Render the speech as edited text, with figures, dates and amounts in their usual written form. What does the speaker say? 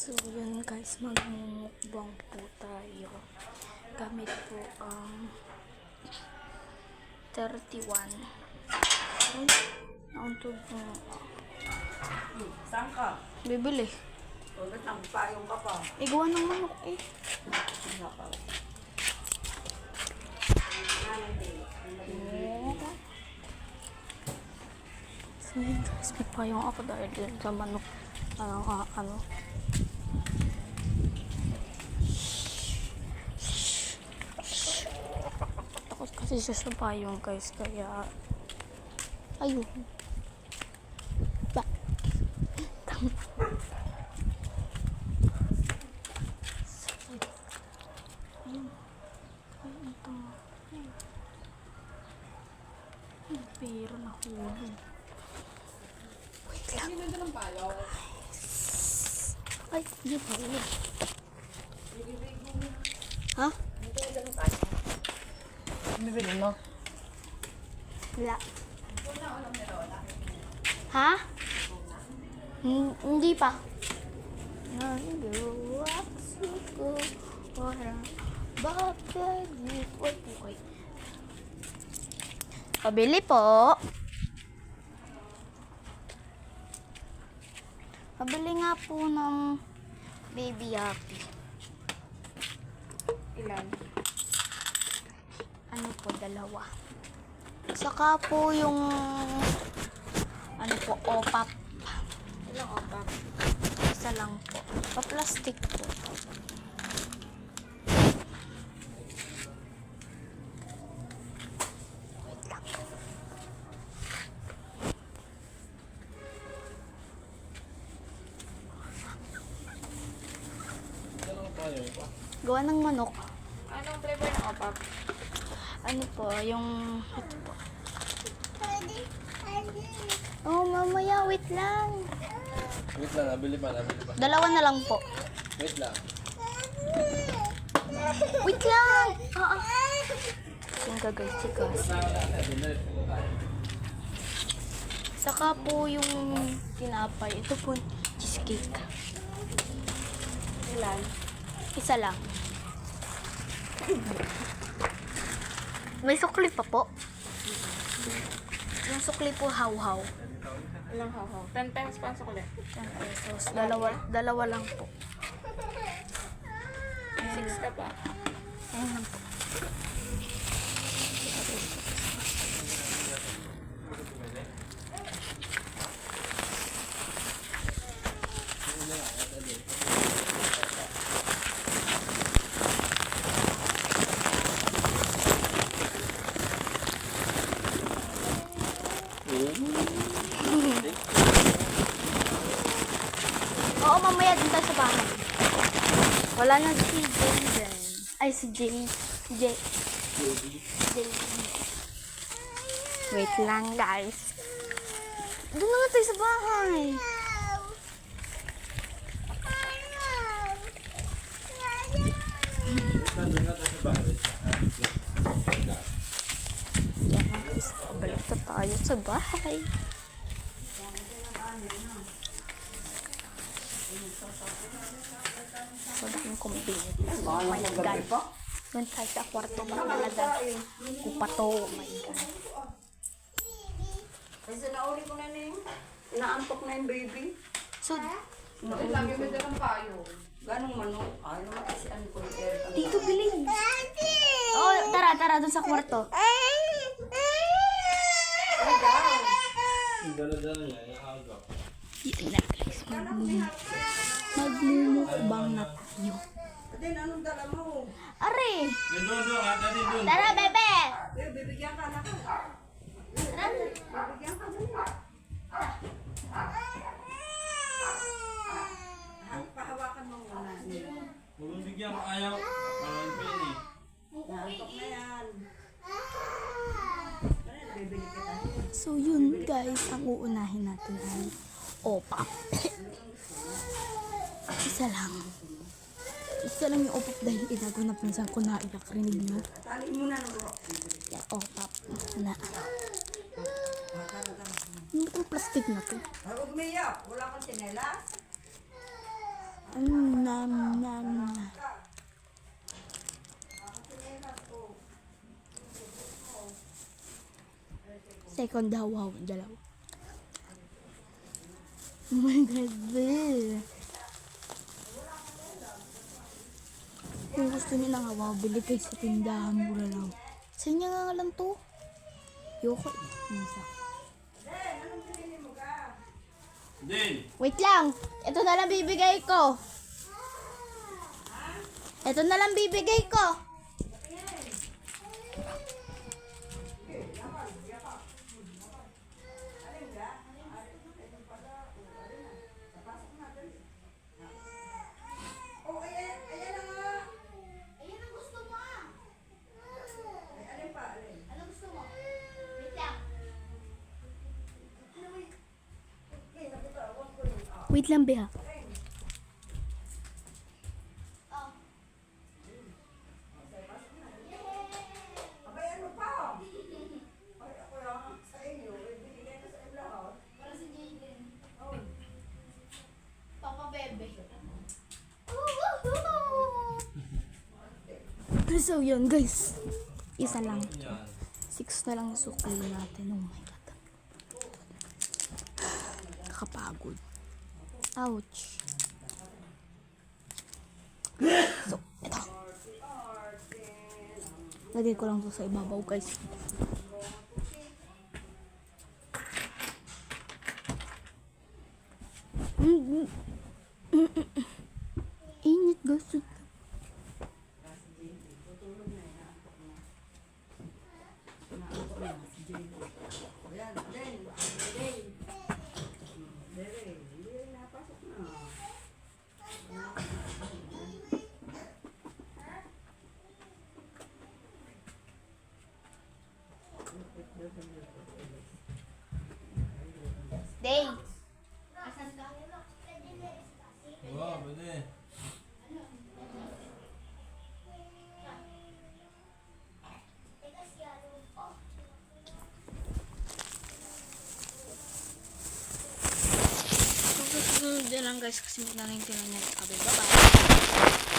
So yun guys, magmumukbang po tayo. Gamit po ang 31. Ay, nauntog po. Saan ka? Bibili. Bakit nagpayong ka pa? Igawa ng manok eh. So yun guys, may payong ako dahil din sa manok. Ano. Takot kasi siya sa payong guys, kaya ayun. Ba. Ayun. Ayun ito. Pero nahulog. Wait lang. Ay, hindi pa ulo. Ha? Bibili mo? Wala. Ha? Hindi pa. Pabili po. Pabili nga po ng Baby Happy. Ilan? Ano po, dalawa. Saka po yung ano po, opap. Ilang opak? Isa lang po. Pa-plastic po. Wait lang. Gawa ng manok. Anong flavor ng opak? Ano po, yung ito po. Oh, mamaya, wait lang. Wait lang, nabili pa. Dalawa na lang po. Wait lang. Wait lang! Yung gagal-sigas. Saka po yung tinapay. Ito po, cheesecake. Ilan? Isa lang. May sukli pa po. Yung sukli po, haw-haw. Ilang haw-haw? 10 pesos pa ang sukuli. 10 pesos. Dalawa lang po. 6 ka pa. Ayun lang po. Oo, mamaya din tayo sa bahay. Wala na si Jaden. Ay, si Jay. Wait lang, guys. Doon na nga tayo sa bahay. Yan na, guys. Balik na tayo sa bahay. So, daming kumbini. Oh my God. Doon tayo sa kwarto makalagay. Kupato. Oh my God. Kasi nauli ko na yung inaantok na yung baby. So, Nauli lang yung medyo ng payo. Ganong manok? Ay, naman kasi ano ko yung Eric. dito bilhin. Oh, tara doon sa kwarto. Yung dala-dala niya, yung agaw. Yun na guys. Magmumukbang na tayo. Then, anong dala mo? Are! Yung doon, dali doon. Tara, bebe! Eh, bibigyan ka na ka. Tara. Bibigyan ka na. Pahawakan mo muna. Kung bigyan ko ayaw, parang pili. Naantok na yan. Bibili kita. So yun guys, ang uunahin natin ay opap. Isa lang. Isa lang yung opap dahil inago na pinsan ko na iyak. Rinig nyo. Tali mo na ng rock. Yan, opap. Na. Yung itong plastic na to. Huwag umiyak. Wala kang tsinelas. Nam, nam. Second daw, wow, dalawa. Oh my God, babe. Kung gusto niyo ng hawa, bili kayo sa tindahan, mura lang. Sa inyo nga lang to. Yoko eh. Isa. Din! Wait lang. Ito na lang bibigay ko. Ito na lang bibigay ko. Oh, ayan, ayan na nga. Ayan ang gusto mo ah. Ay, alin pa, alin? Ano gusto mo? Wait lang. Okay, nakitawan ko yun. Ah, Wait lang, Beha. abay, ano pa? Ay, ako lang sa inyo. Eh, binigay ko sa inyo lahat. Para si Jaden. Oh, Papa Bebe. So yun guys. Isa lang. Yan. 6 na lang yung sukli natin. Oh my God. Nakapagod. Ouch. So, ito. Lagay ko lang to sa ibabaw guys. Init guys. ayan, alin? Alin? Dere, hindi rin napasok na. Day. Wow, pwede. Susunod din lang guys kasi maglalagay niya. Bye bye.